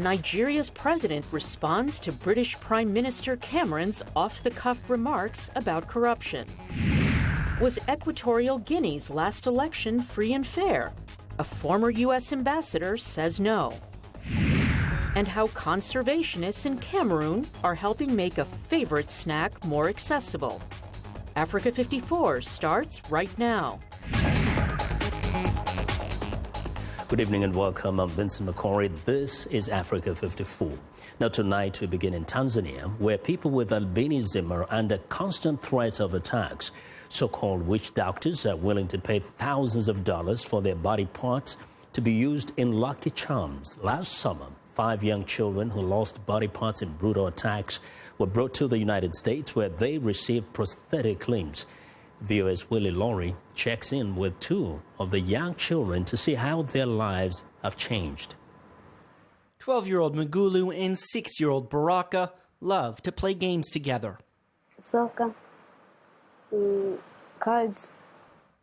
Nigeria's president responds to British Prime Minister Cameron's off-the-cuff remarks about corruption. Was Equatorial Guinea's last election free and fair? A former U.S. ambassador says no. And how conservationists in Cameroon are helping make a favorite snack more accessible. Africa 54 starts right now. Good evening and welcome. I'm Vincent Makori. This is Africa 54. Now tonight we begin in Tanzania, where people with albinism are under constant threat of attacks. So-called witch doctors are willing to pay thousands of dollars for their body parts to be used in lucky charms. Last summer, 5 young children who lost body parts in brutal attacks were brought to the United States, where they received prosthetic limbs. VOA's Willie Laurie checks in with 2 of the young children to see how their lives have changed. 12-year-old Magulu and 6-year-old Baraka love to play games together. Soccer, cards.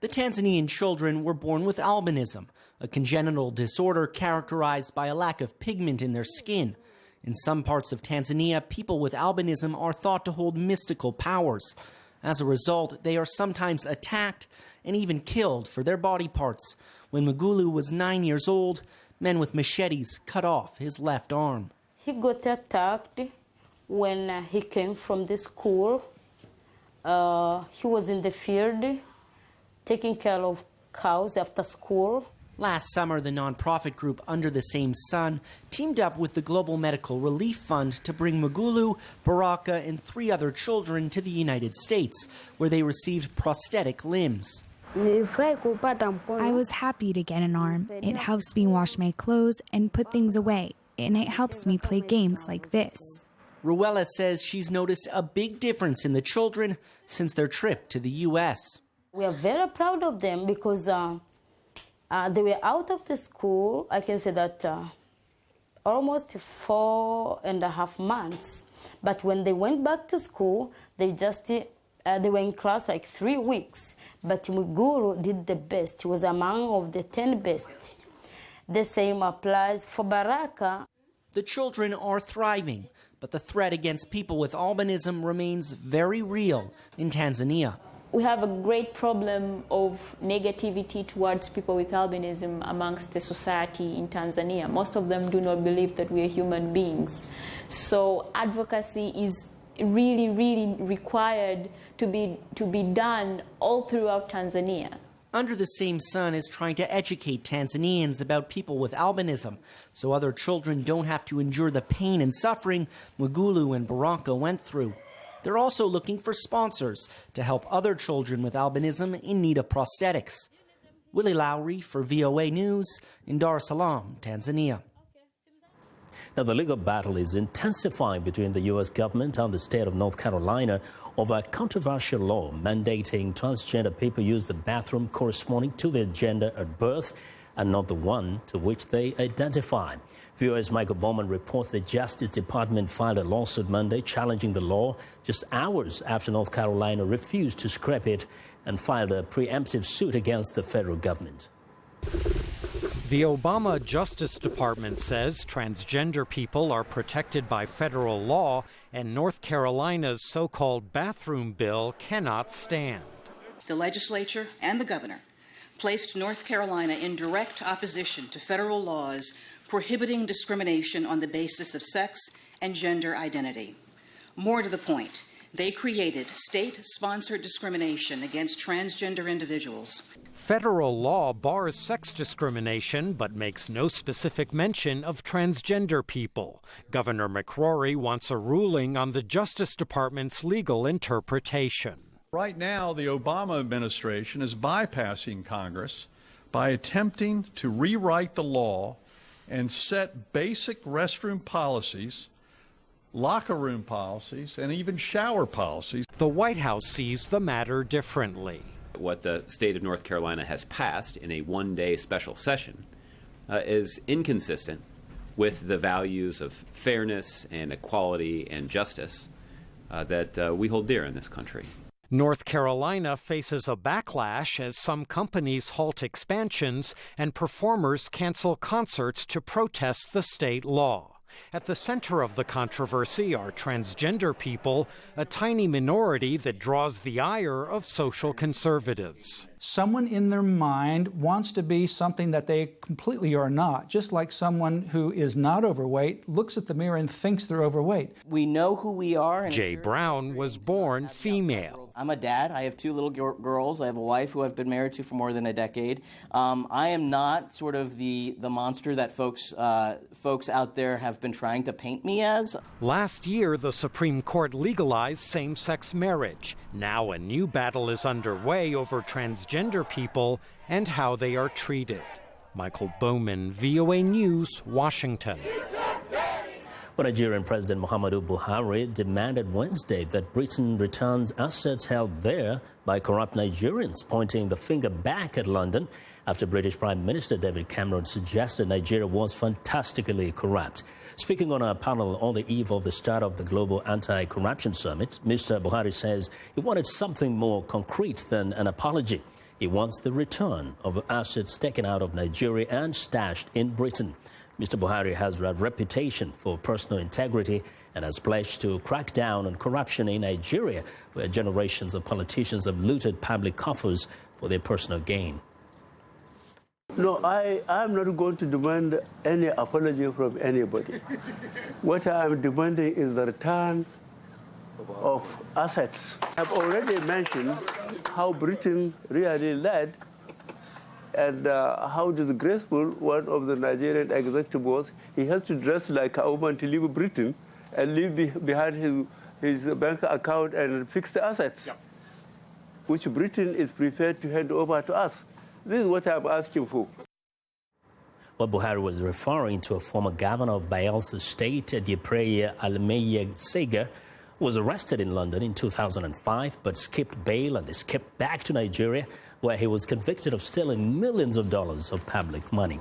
The Tanzanian children were born with albinism, a congenital disorder characterized by a lack of pigment in their skin. In some parts of Tanzania, people with albinism are thought to hold mystical powers. As a result, they are sometimes attacked and even killed for their body parts. When Magulu was 9 years old, men with machetes cut off his left arm. He got attacked when he came from the school. He was in the field taking care of cows after school. Last summer, the nonprofit group Under the Same Sun teamed up with the Global Medical Relief Fund to bring Magulu, Baraka, and 3 other children to the United States, where they received prosthetic limbs. I was happy to get an arm. It helps me wash my clothes and put things away, and it helps me play games like this. Ruella says she's noticed a big difference in the children since their trip to the U.S. We are very proud of them because they were out of the school, I can say that almost 4.5 months. But when they went back to school, they were in class like 3 weeks. But Muguru did the best. He was among of the 10 best. The same applies for Baraka. The children are thriving, but the threat against people with albinism remains very real in Tanzania. We have a great problem of negativity towards people with albinism amongst the society in Tanzania. Most of them do not believe that we are human beings. So advocacy is really, really required to be done all throughout Tanzania. Under the Same Sun is trying to educate Tanzanians about people with albinism so other children don't have to endure the pain and suffering Magulu and Baraka went through. They're also looking for sponsors to help other children with albinism in need of prosthetics. Willie Laurie for VOA News in Dar es Salaam, Tanzania. Now, the legal battle is intensifying between the U.S. government and the state of North Carolina over a controversial law mandating transgender people use the bathroom corresponding to their gender at birth and not the one to which they identify. VOA's Michael Bowman reports the Justice Department filed a lawsuit Monday challenging the law just hours after North Carolina refused to scrap it and filed a preemptive suit against the federal government. The Obama Justice Department says transgender people are protected by federal law, and North Carolina's so-called bathroom bill cannot stand. The legislature and the governor placed North Carolina in direct opposition to federal laws prohibiting discrimination on the basis of sex and gender identity. More to the point, they created state-sponsored discrimination against transgender individuals. Federal law bars sex discrimination but makes no specific mention of transgender people. Governor Makori wants a ruling on the Justice Department's legal interpretation. Right now, the Obama administration is bypassing Congress by attempting to rewrite the law and set basic restroom policies, locker room policies, and even shower policies. The White House sees the matter differently. What the state of North Carolina has passed in a one-day special session is inconsistent with the values of fairness and equality and justice that we hold dear in this country. North Carolina faces a backlash as some companies halt expansions and performers cancel concerts to protest the state law. At the center of the controversy are transgender people, a tiny minority that draws the ire of social conservatives. Someone in their mind wants to be something that they completely are not, just like someone who is not overweight looks at the mirror and thinks they're overweight. We know who we are. Jay Brown was born female. I'm a dad. I have two little girls. I have a wife who I've been married to for more than a decade. I am not sort of the monster that folks out there have been trying to paint me as. Last year, the Supreme Court legalized same-sex marriage. Now a new battle is underway over transgender people and how they are treated. Michael Bowman, VOA News, Washington. Well, Nigerian President Muhammadu Buhari demanded Wednesday that Britain returns assets held there by corrupt Nigerians, pointing the finger back at London after British Prime Minister David Cameron suggested Nigeria was fantastically corrupt. Speaking on a panel on the eve of the start of the Global Anti-Corruption Summit, Mr. Buhari says he wanted something more concrete than an apology. He wants the return of assets taken out of Nigeria and stashed in Britain. Mr. Buhari has a reputation for personal integrity and has pledged to crack down on corruption in Nigeria, where generations of politicians have looted public coffers for their personal gain. No, I'm not going to demand any apology from anybody. What I'm demanding is the return of assets. I've already mentioned how Britain really led and how disgraceful one of the Nigerian executive was. He has to dress like a woman to leave Britain and leave behind his bank account and fix the assets, which Britain is prepared to hand over to us. This is what I'm asking for. Well, Buhari was referring to a former governor of Bayelsa State, Diepre Alemeye Sega, who was arrested in London in 2005 but skipped bail and escaped back to Nigeria, where he was convicted of stealing millions of dollars of public money.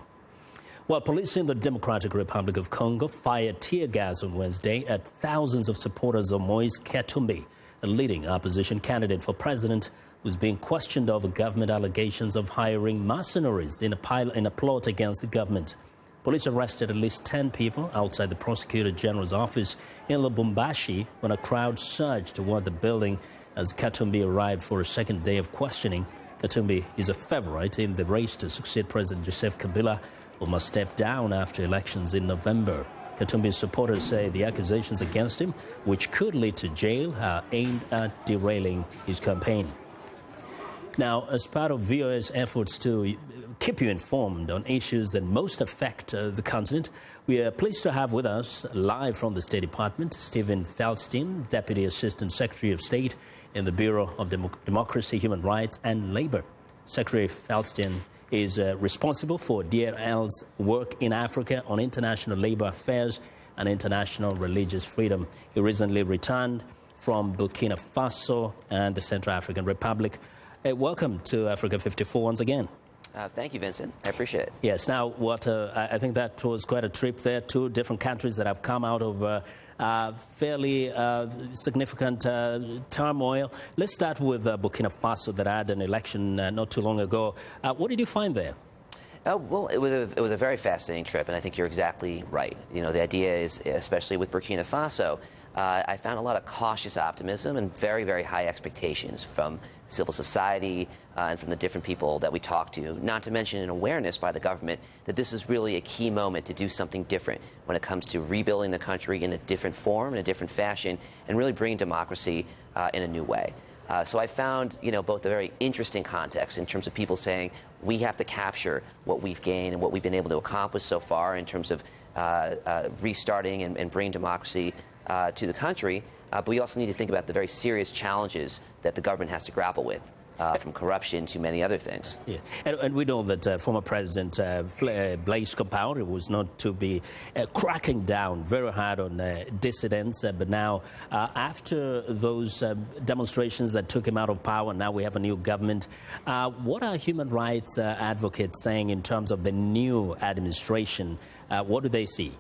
While police in the Democratic Republic of Congo fired tear gas on Wednesday at thousands of supporters of Moise Katumbi, a leading opposition candidate for president who's being questioned over government allegations of hiring mercenaries in a plot against the government. Police arrested at least 10 people outside the Prosecutor General's office in Lubumbashi when a crowd surged toward the building as Katumbi arrived for a second day of questioning. Katumbi is a favorite in the race to succeed President Joseph Kabila, who must step down after elections in November. Katumbi's supporters say the accusations against him, which could lead to jail, are aimed at derailing his campaign. Now, as part of VOA's efforts to keep you informed on issues that most affect the continent, we are pleased to have with us, live from the State Department, Stephen Feldstein, Deputy Assistant Secretary of State in the Bureau of Democracy, Human Rights and Labor. Secretary Feldstein is responsible for DRL's work in Africa on international labor affairs and international religious freedom. He recently returned from Burkina Faso and the Central African Republic. Welcome to Africa 54 once again. Thank you, Vincent. I appreciate it. Yes. Now, I think that was quite a trip there. 2 different countries that have come out of fairly significant turmoil. Let's start with Burkina Faso that had an election not too long ago. What did you find there? Oh, well, it was a very fascinating trip, and I think you're exactly right. You know, the idea is, especially with Burkina Faso, I found a lot of cautious optimism and very, very high expectations from civil society and from the different people that we talked to, not to mention an awareness by the government that this is really a key moment to do something different when it comes to rebuilding the country in a different form, in a different fashion, and really bringing democracy in a new way. So I found, both a very interesting context in terms of people saying we have to capture what we've gained and what we've been able to accomplish so far in terms of restarting and bringing democracy to the country, but we also need to think about the very serious challenges that the government has to grapple with, from corruption to many other things. Yeah, and we know that former President Blaise Compaoré was not to be cracking down very hard on dissidents, but now after those demonstrations that took him out of power, now we have a new government. What are human rights advocates saying in terms of the new administration? What do they see?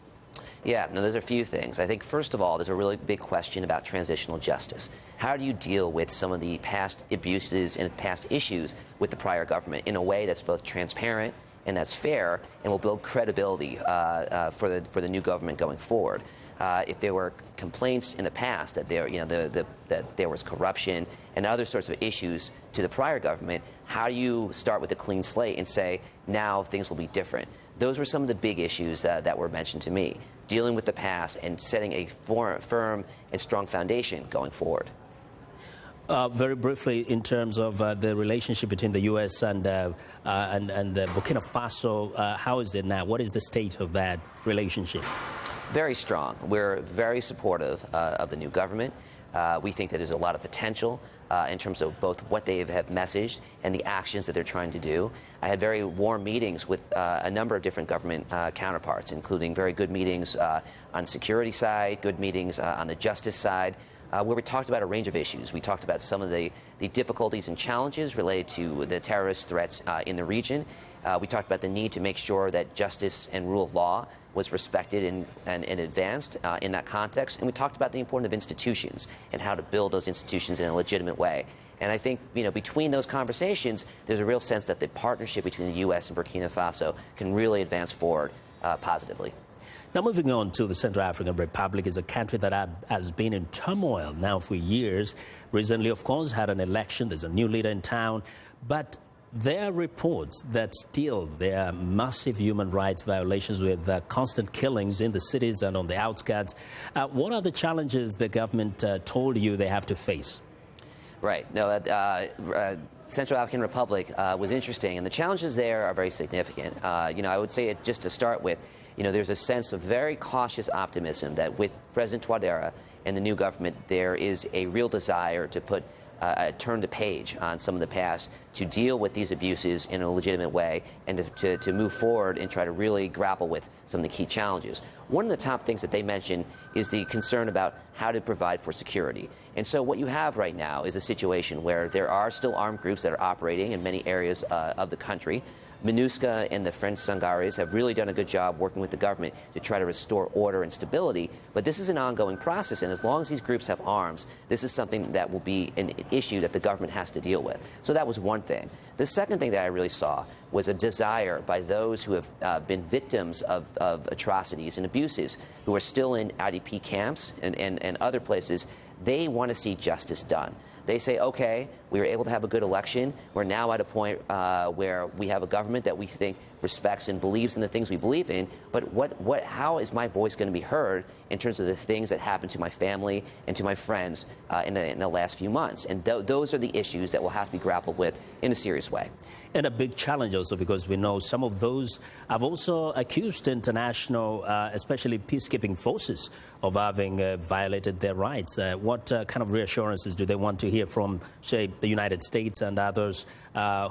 Yeah, no, there's a few things. I think, first of all, there's a really big question about transitional justice. How do you deal with some of the past abuses and past issues with the prior government in a way that's both transparent and that's fair and will build credibility for the new government going forward. If there were complaints in the past that that there was corruption and other sorts of issues to the prior government, how do you start with a clean slate and say, now things will be different? Those were some of the big issues that were mentioned to me, dealing with the past and setting a firm and strong foundation going forward. Very briefly, in terms of the relationship between the U.S. and Burkina Faso, how is it now? What is the state of that relationship? Very strong. We're very supportive of the new government. We think that there's a lot of potential in terms of both what they have messaged and the actions that they're trying to do. I had very warm meetings with a number of different government counterparts, including very good meetings on security side, good meetings on the justice side, where we talked about a range of issues. We talked about some of the difficulties and challenges related to the terrorist threats in the region. We talked about the need to make sure that justice and rule of law was respected and advanced in that context. And we talked about the importance of institutions and how to build those institutions in a legitimate way. And I think, between those conversations, there's a real sense that the partnership between the U.S. and Burkina Faso can really advance forward positively. Now, moving on to the Central African Republic, is a country that has been in turmoil now for years. Recently, of course, had an election. There's a new leader in town. But there are reports that still there are massive human rights violations with constant killings in the cities and on the outskirts. What are the challenges the government told you they have to face? Right. No, Central African Republic was interesting, and the challenges there are very significant. I would say just to start with, there's a sense of very cautious optimism that with President Touadéra and the new government, there is a real desire to turn the page on some of the past, to deal with these abuses in a legitimate way, and to move forward and try to really grapple with some of the key challenges. One of the top things that they mentioned is the concern about how to provide for security. And so what you have right now is a situation where there are still armed groups that are operating in many areas of the country. MINUSCA and the French Sangares have really done a good job working with the government to try to restore order and stability. But this is an ongoing process, and as long as these groups have arms, this is something that will be an issue that the government has to deal with. So that was one thing. The second thing that I really saw was a desire by those who have been victims of atrocities and abuses, who are still in IDP camps and other places. They want to see justice done. They say, okay, we were able to have a good election. We're now at a point where we have a government that we think respects and believes in the things we believe in. But how is my voice going to be heard in terms of the things that happened to my family and to my friends in the last few months? And those are the issues that will have to be grappled with in a serious way. And a big challenge also, because we know some of those have also accused international, especially peacekeeping forces, of having violated their rights. What kind of reassurances do they want to hear from, say, the United States and others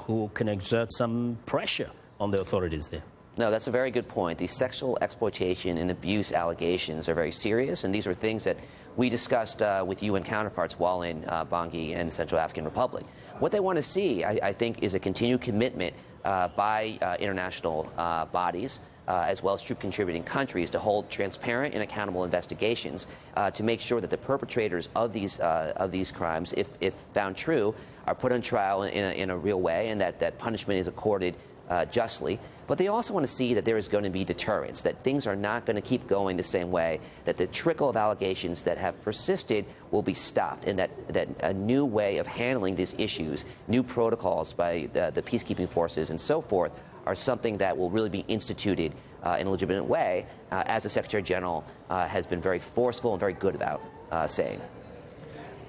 who can exert some pressure on the authorities there? No, that's a very good point. The sexual exploitation and abuse allegations are very serious, and these are things that we discussed with UN counterparts while in Bangui and Central African Republic. What they want to see, I think, is a continued commitment by international bodies as well as troop-contributing countries to hold transparent and accountable investigations to make sure that the perpetrators of these crimes, if found true, are put on trial in a real way, and that punishment is accorded justly. But they also want to see that there is going to be deterrence, that things are not going to keep going the same way, that the trickle of allegations that have persisted will be stopped, and that a new way of handling these issues, new protocols by the peacekeeping forces and so forth, are something that will really be instituted in a legitimate way, as the Secretary General has been very forceful and very good about saying.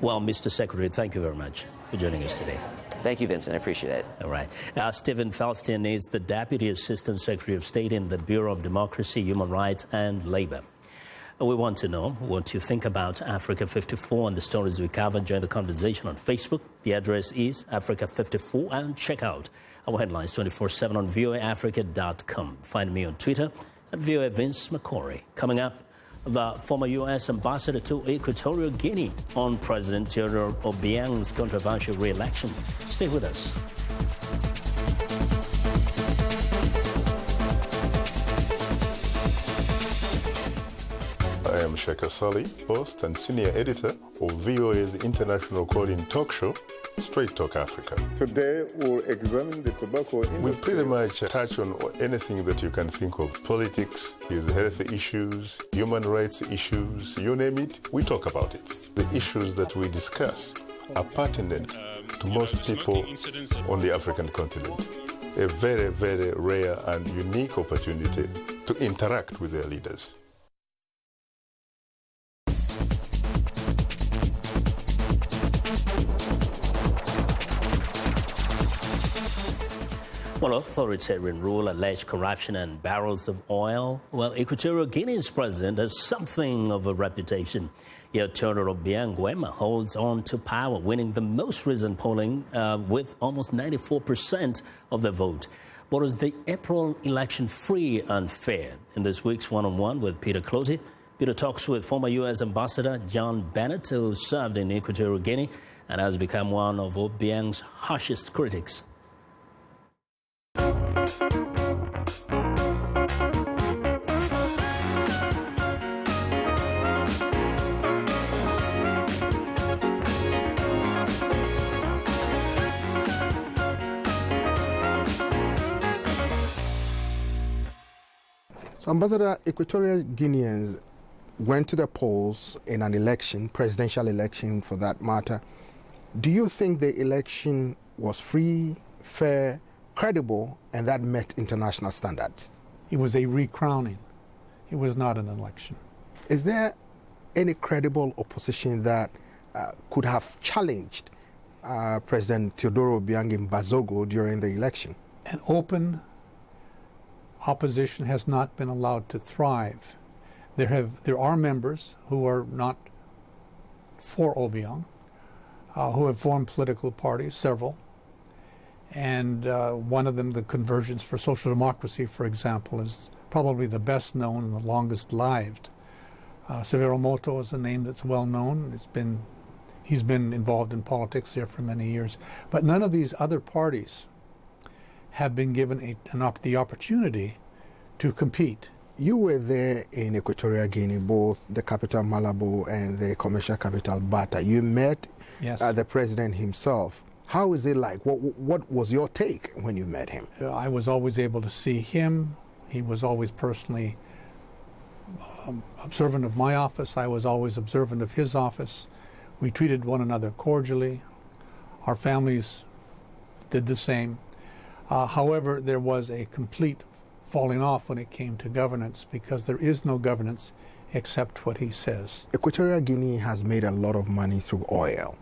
Well, Mr. Secretary, thank you very much for joining us today. Thank you, Vincent. I appreciate it. All right. Stephen Felstein is the Deputy Assistant Secretary of State in the Bureau of Democracy, Human Rights and Labor. We want to know what you think about Africa 54 and the stories we cover. Join the conversation on Facebook. The address is Africa 54, and check out our headlines 24/7 on voaafrica.com. Find me on Twitter at VOA Vince Makori. Coming up, the former U.S. ambassador to Equatorial Guinea on President Teodoro Obiang's controversial re-election. Stay with us. I am Sheikh Asali, host and senior editor of VOA's international call-in talk show, Straight Talk Africa. Today we'll examine the tobacco industry. We pretty much touch on anything that you can think of. Politics, health issues, human rights issues, you name it, we talk about it. The issues that we discuss are pertinent to most people on the African continent. A very, very rare and unique opportunity to interact with their leaders. Well, authoritarian rule, alleged corruption, and barrels of oil. Well, Equatorial Guinea's president has something of a reputation. Yet Teodoro Obiang holds on to power, winning the most recent polling with almost 94% of the vote. But is the April election free and fair? In this week's one-on-one with Peter Cloty, Peter talks with former U.S. Ambassador John Bennett, who served in Equatorial Guinea and has become one of Obiang's harshest critics. So, Ambassador, Equatorial Guineans went to the polls in an election, presidential election for that matter. Do you think the election was free, fair, credible, and that met international standards? It was a recrowning. It was not an election. Is there any credible opposition that could have challenged President Teodoro Obiang in Bazogo during the election? An open opposition has not been allowed to thrive. There are members who are not for Obiang, who have formed political parties, several. And one of them, the Convergence for Social Democracy, for example, is probably the best known and the longest lived. Severo Moto is a name that's well known. He's been involved in politics there for many years. But none of these other parties have been given the opportunity to compete. You were there in Equatorial Guinea, both the capital Malabo and the commercial capital Bata. You met the president himself. How is it like? What was your take when you met him? I was always able to see him. He was always personally observant of my office. I was always observant of his office. We treated one another cordially. Our families did the same. However, there was a complete falling off when it came to governance, because there is no governance except what he says. Equatorial Guinea has made a lot of money through oil.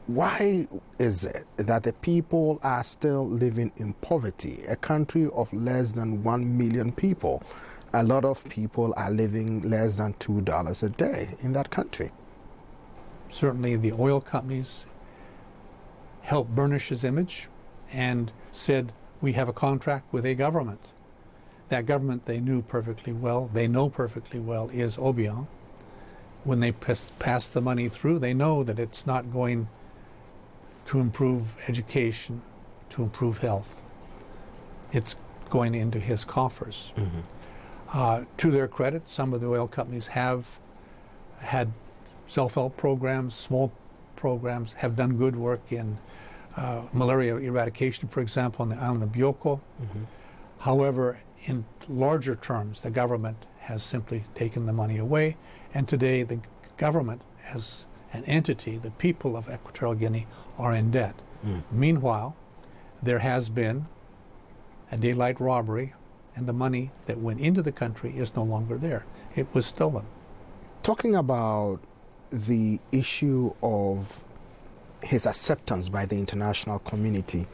Why is it that the people are still living in poverty? A country of less than 1 million people. A lot of people are living less than $2 a day in that country. Certainly the oil companies helped burnish his image and said, we have a contract with a government. That government they know perfectly well, is Obiang. When they pass the money through, they know that it's not going to improve education, to improve health. It's going into his coffers. Mm-hmm. To their credit, some of the oil companies have had self-help programs, small programs, have done good work in malaria eradication, for example, on the island of Bioko. Mm-hmm. However, in larger terms, the government has simply taken the money away, and today the government, as an entity, the people of Equatorial Guinea, are in debt. Meanwhile, there has been a daylight robbery, and the money that went into the country is no longer there. It was stolen. Talking about the issue of his acceptance by the international community,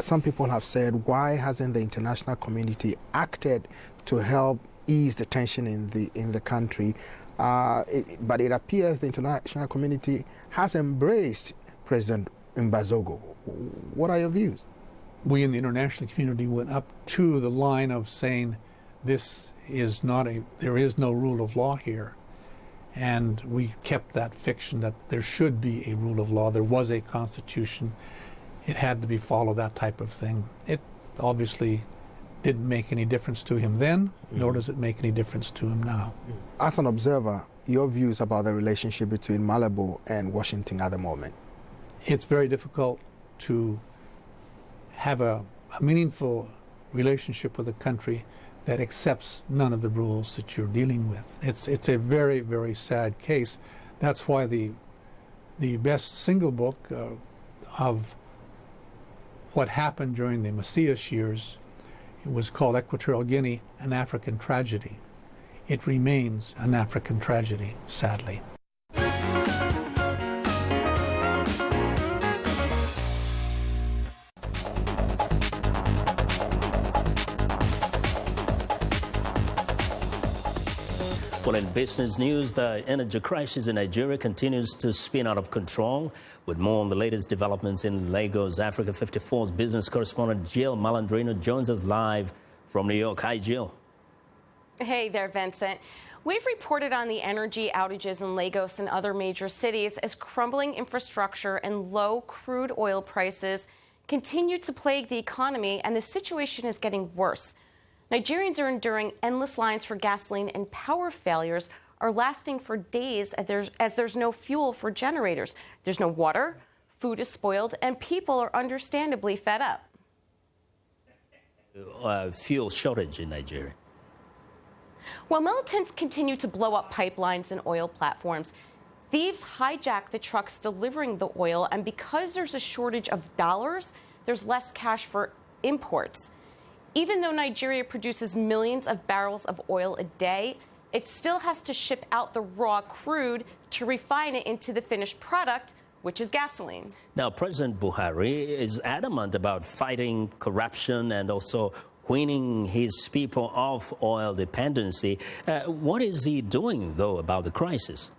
some people have said, why hasn't the international community acted to help ease the tension in the country? But it appears the international community has embraced President Mbazogo. What are your views? We in the international community went up to the line of saying there is no rule of law here. And we kept that fiction that there should be a rule of law. There was a constitution. It had to be followed, that type of thing. It obviously didn't make any difference to him then, nor does it make any difference to him now. As an observer, your views about the relationship between Malabo and Washington at the moment? it's very difficult to have a meaningful relationship with a country that accepts none of the rules that you're dealing with. It's a very, very sad case. That's why the best single book of what happened during the Macias years, it was called Equatorial Guinea, An African Tragedy. It remains an African tragedy, sadly. Well, in business news, the energy crisis in Nigeria continues to spin out of control. With more on the latest developments in Lagos, Africa 54's business correspondent Jill Malandrino joins us live from New York. Hi, Jill. Hey there, Vincent. We've reported on the energy outages in Lagos and other major cities as crumbling infrastructure and low crude oil prices continue to plague the economy, and the situation is getting worse. Nigerians are enduring endless lines for gasoline, and power failures are lasting for days as there's no fuel for generators. There's no water, food is spoiled, and people are understandably fed up. Fuel shortage in Nigeria. While militants continue to blow up pipelines and oil platforms, thieves hijack the trucks delivering the oil, and because there's a shortage of dollars, there's less cash for imports. Even though Nigeria produces millions of barrels of oil a day, it still has to ship out the raw crude to refine it into the finished product, which is gasoline. Now, President Buhari is adamant about fighting corruption and also weaning his people off oil dependency. What is he doing, though, about the crisis?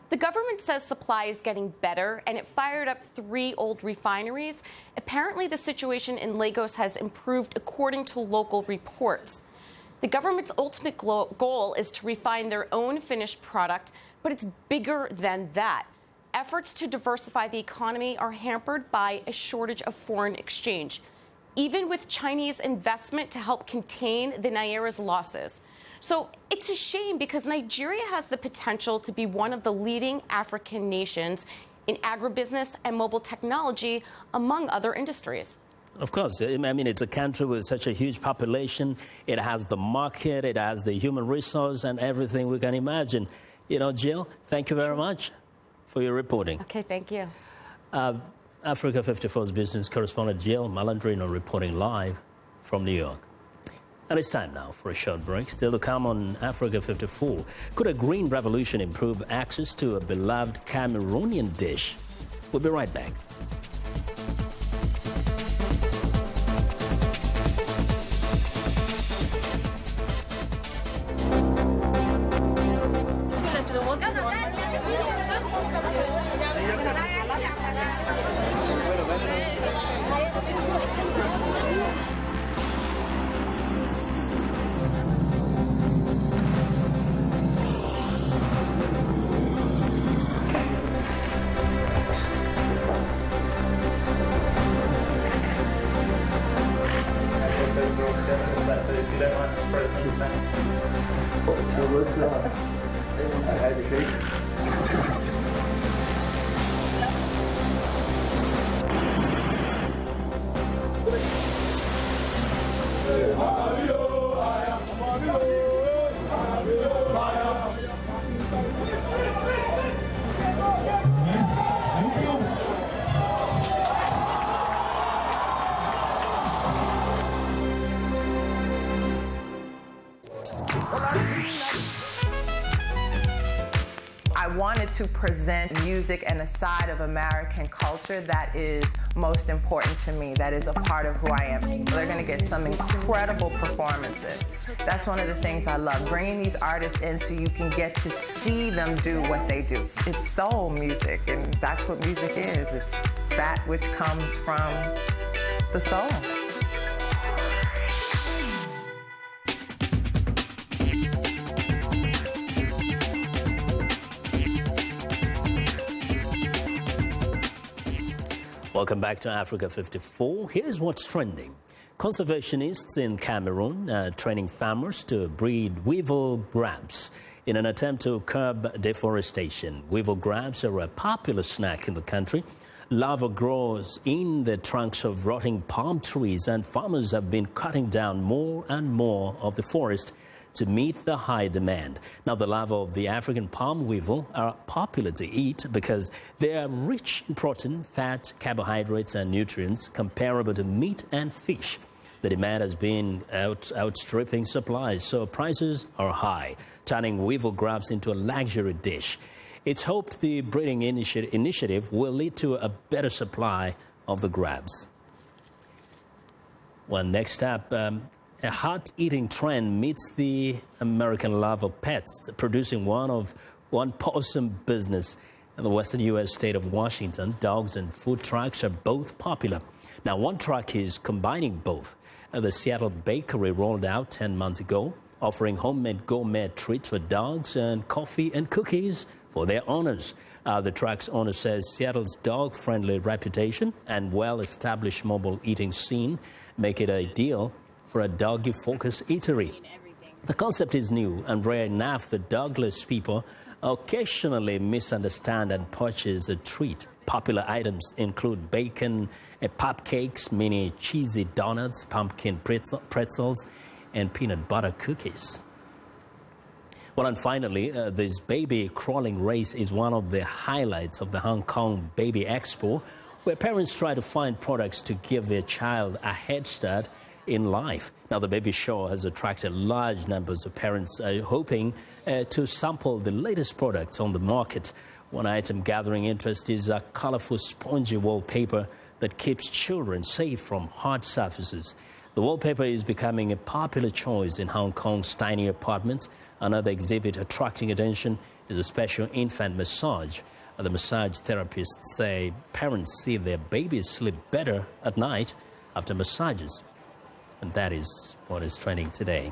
The government says supply is getting better, and it fired up 3 old refineries. Apparently, the situation in Lagos has improved according to local reports. The government's ultimate goal is to refine their own finished product, but it's bigger than that. Efforts to diversify the economy are hampered by a shortage of foreign exchange, even with Chinese investment to help contain the Naira's losses. So it's a shame because Nigeria has the potential to be one of the leading African nations in agribusiness and mobile technology, among other industries. Of course. I mean, it's a country with such a huge population. It has the market, it has the human resource and everything we can imagine. You know, Jill, thank you very much for your reporting. Okay, thank you. Africa 54's business correspondent Jill Malandrino reporting live from New York. And it's time now for a short break. Still to come on Africa 54. Could a green revolution improve access to a beloved Cameroonian dish? We'll be right back. I wanted to present music and a side of American culture that is most important to me, that is a part of who I am. They're going to get some incredible performances. That's one of the things I love, bringing these artists in so you can get to see them do what they do. It's soul music, and that's what music is. It's that which comes from the soul. Welcome back to Africa 54. Here's what's trending. Conservationists in Cameroon are training farmers to breed weevil brabs In an attempt to curb deforestation, weevil grabs are a popular snack in the country. Larvae grows in the trunks of rotting palm trees, and farmers have been cutting down more and more of the forest to meet the high demand. Now, the larvae of the African palm weevil are popular to eat because they are rich in protein, fat, carbohydrates, and nutrients comparable to meat and fish. The demand has been outstripping supply, so prices are high, turning weevil grabs into a luxury dish. It's hoped the breeding initiative will lead to a better supply of the grabs. Well, next up, a heart-eating trend meets the American love of pets, producing one possum business in the western U.S. state of Washington. Dogs and food trucks are both popular. Now, one truck is combining both. The Seattle Bakery rolled out 10 months ago, offering homemade gourmet treats for dogs and coffee and cookies for their owners. The truck's owner says Seattle's dog-friendly reputation and well-established mobile eating scene make it ideal for a doggy-focused eatery. The concept is new, and rare enough that dogless people occasionally misunderstand and purchase a treat. Popular items include bacon, cupcakes, mini cheesy donuts, pumpkin pretzels, and peanut butter cookies. Well, and finally, this baby crawling race is one of the highlights of the Hong Kong Baby Expo, where parents try to find products to give their child a head start in life. Now, the baby show has attracted large numbers of parents hoping to sample the latest products on the market. One item gathering interest is a colorful spongy wallpaper that keeps children safe from hard surfaces. The wallpaper is becoming a popular choice in Hong Kong's tiny apartments. Another exhibit attracting attention is a special infant massage. The massage therapists say parents see their babies sleep better at night after massages. And that is what is trending today.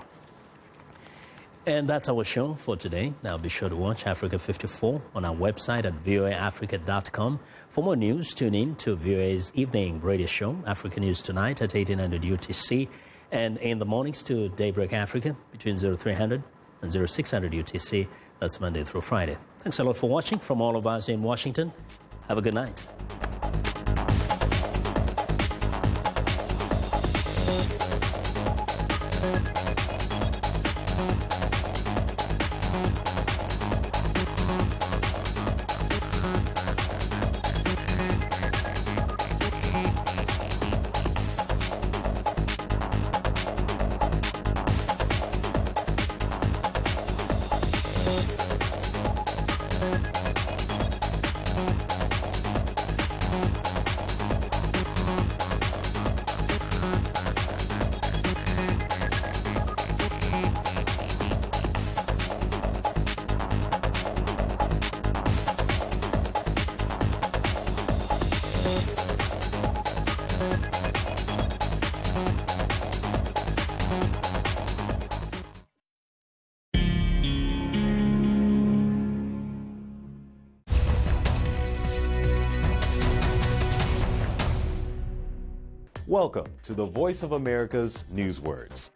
And that's our show for today. Now be sure to watch Africa 54 on our website at voaafrica.com. For more news, tune in to VOA's evening radio show, Africa News Tonight at 1800 UTC, and in the mornings to Daybreak Africa between 0300 and 0600 UTC. That's Monday through Friday. Thanks a lot for watching from all of us in Washington. Have a good night. Welcome to the Voice of America's Newswords.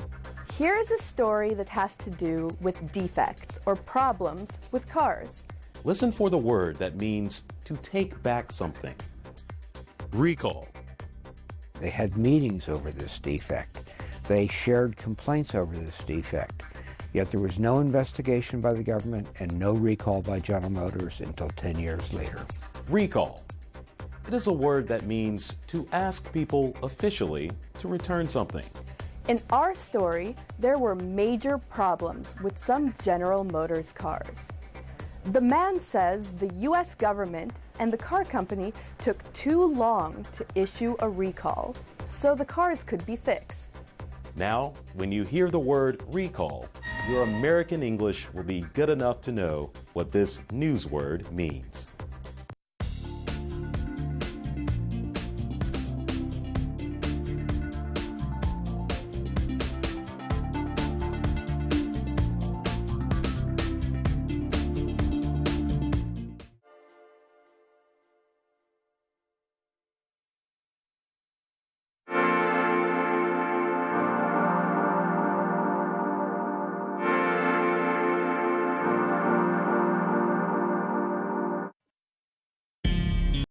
Here is a story that has to do with defects or problems with cars. Listen for the word that means to take back something. Recall. They had meetings over this defect. They shared complaints over this defect. Yet there was no investigation by the government and no recall by General Motors until 10 years later. Recall. It is a word that means to ask people officially to return something. In our story, there were major problems with some General Motors cars. The man says the U.S. government and the car company took too long to issue a recall, so the cars could be fixed. Now, when you hear the word recall, your American English will be good enough to know what this news word means.